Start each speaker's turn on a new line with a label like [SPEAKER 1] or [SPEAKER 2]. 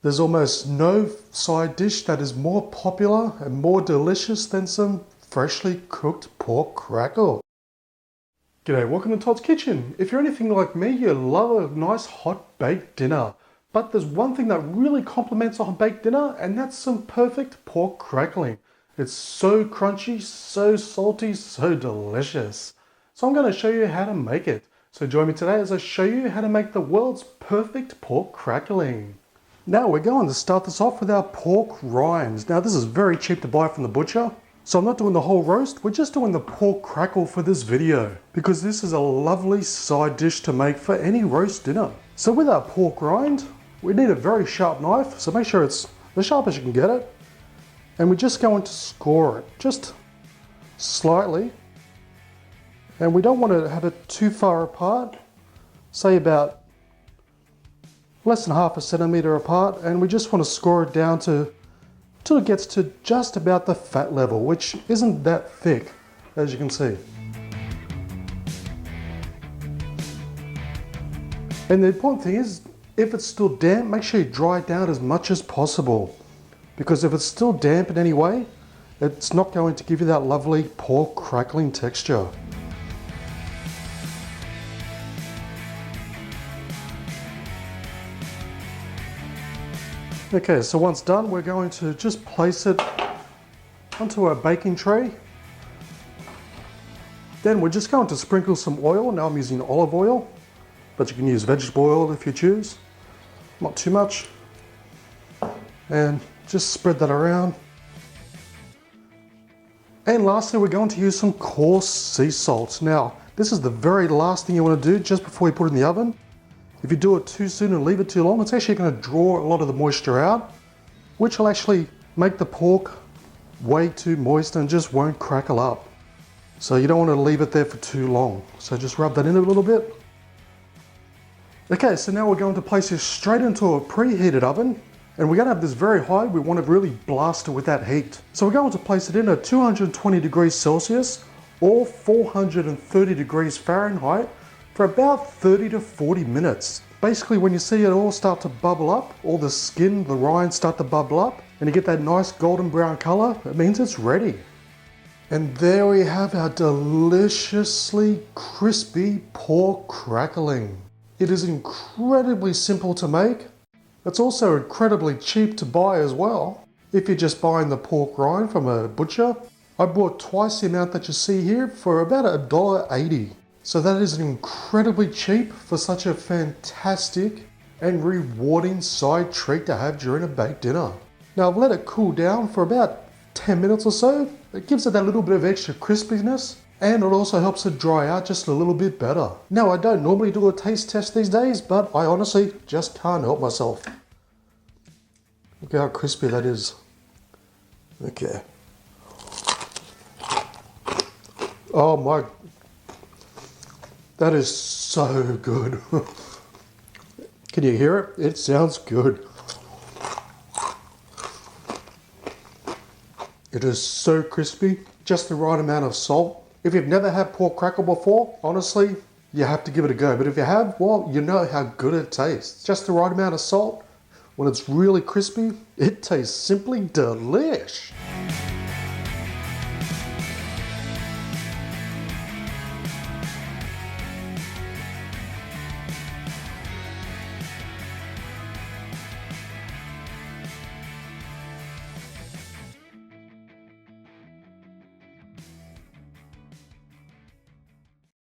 [SPEAKER 1] There's almost no side dish that is more popular and more delicious than some freshly cooked pork crackle. G'day, welcome to Todd's Kitchen. If you're anything like me, you love a nice hot baked dinner. But there's one thing that really complements a hot baked dinner, and that's some perfect pork crackling. It's so crunchy, so salty, so delicious. So I'm going to show you how to make it. So join me today as I show you how to make the world's perfect pork crackling. Now we're going to start this off with our pork rinds. Now this is very cheap to buy from the butcher. So I'm not doing the whole roast, we're just doing the pork crackle for this video, because this is a lovely side dish to make for any roast dinner. So with our pork rind, we need a very sharp knife, so make sure it's the sharpest you can get it. And we're just going to score it, just slightly. And we don't want to have it too far apart, say about less than ½ centimeter apart, and we just want to score it down till it gets to just about the fat level, which isn't that thick, as you can see. And the important thing is, if it's still damp, make sure you dry it down as much as possible, because if it's still damp in any way, it's not going to give you that lovely pork crackling texture. Okay, so once done, we're going to just place it onto our baking tray. Then we're just going to sprinkle some oil. Now I'm using olive oil, but you can use vegetable oil if you choose. Not too much. And just spread that around. And lastly, we're going to use some coarse sea salt. Now, this is the very last thing you want to do just before you put it in the oven. If you do it too soon and leave it too long, it's actually going to draw a lot of the moisture out, which will actually make the pork way too moist and just won't crackle up. So you don't want to leave it there for too long. So just rub that in a little bit. Okay, so now we're going to place this straight into a preheated oven, and we're going to have this very high. We want to really blast it with that heat. So we're going to place it in at 220 degrees Celsius or 430 degrees Fahrenheit for about 30 to 40 minutes. Basically, when you see it all start to bubble up, all the skin, the rind start to bubble up, and you get that nice golden brown color, it means it's ready. And there we have our deliciously crispy pork crackling. It is incredibly simple to make. It's also incredibly cheap to buy as well. If you're just buying the pork rind from a butcher, I bought twice the amount that you see here for about $1.80. So that is incredibly cheap for such a fantastic and rewarding side treat to have during a baked dinner. Now I've let it cool down for about 10 minutes or so. It gives it that little bit of extra crispiness, and it also helps it dry out just a little bit better. Now I don't normally do a taste test these days, but I honestly just can't help myself. Look how crispy that is. Okay. Oh my, that is so good. Can you hear it? It sounds good. It is so crispy, just the right amount of salt. If you've never had pork crackle before, honestly, you have to give it a go. But if you have, well, you know how good it tastes. Just the right amount of salt. When it's really crispy, it tastes simply delish.